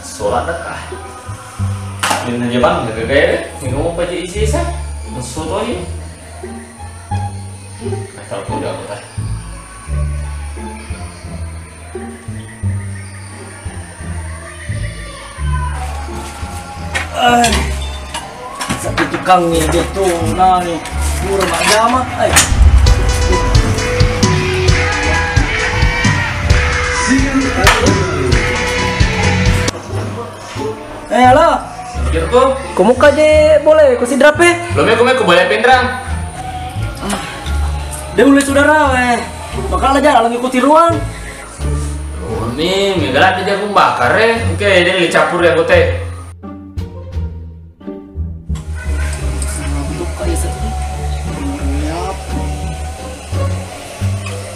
Sholat dekah. Ini aja bang, gede-gede. Minum apa aja isi saya? Masuk aja. Kalau udah aku teh. Satu tukang nih dia tuh, nah nih, murah aja mah. Halo. Kirko, Kamu kaje boleh ku si drape? belum aku boleh pindrang. Dia mulai saudara bakal aja lagi ikuti ruang. Oh, nih, megalat aja aku bakar Oke, dia dicampur ya aku teh.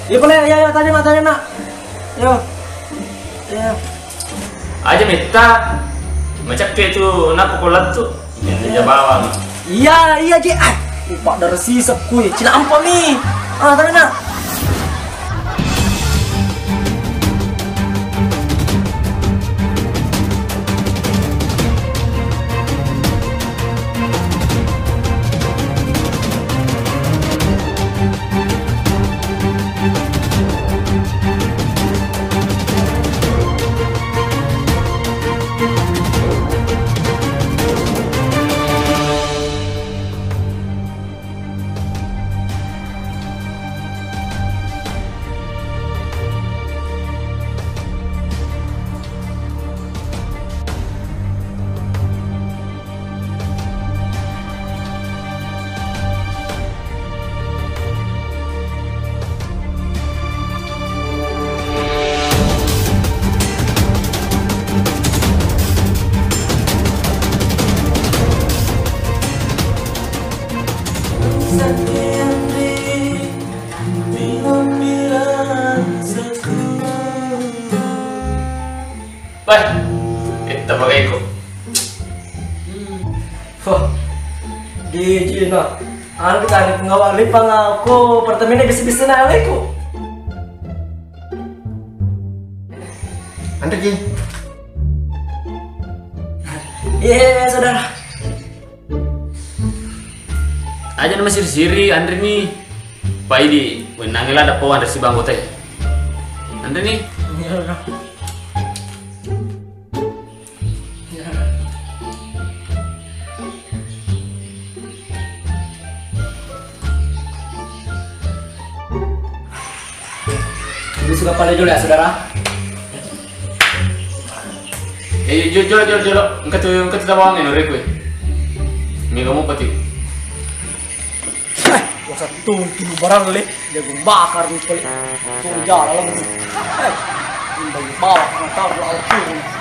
Ya boleh, ya tanya nak. Yo. Ya. Aja minta. Macam itu nak pokolat tuh. Yang dia bawang. Iya je. Lupa dari sisa kuy. Cina ampun nih. Tanya nak. Baik, kita pakai ikut. Gigi nak. Kita ada pengawal lipang aku. Pertamina bisa-bisa na aku. Anda Ji. Iya, saudara. Aja nama siri-siri Andre nih. Pak Idi, menangilah ada pohon dari si bangku teh. Andre nih. Dia suka pada dulu ya, saudara. Jolo. Engkau tuh bawang ini rekwe. Minggu mau pati. Masa tuh barang le, dia bakar nih peli. Tuh jalan. Ini bagi bawa, tahu lah turun.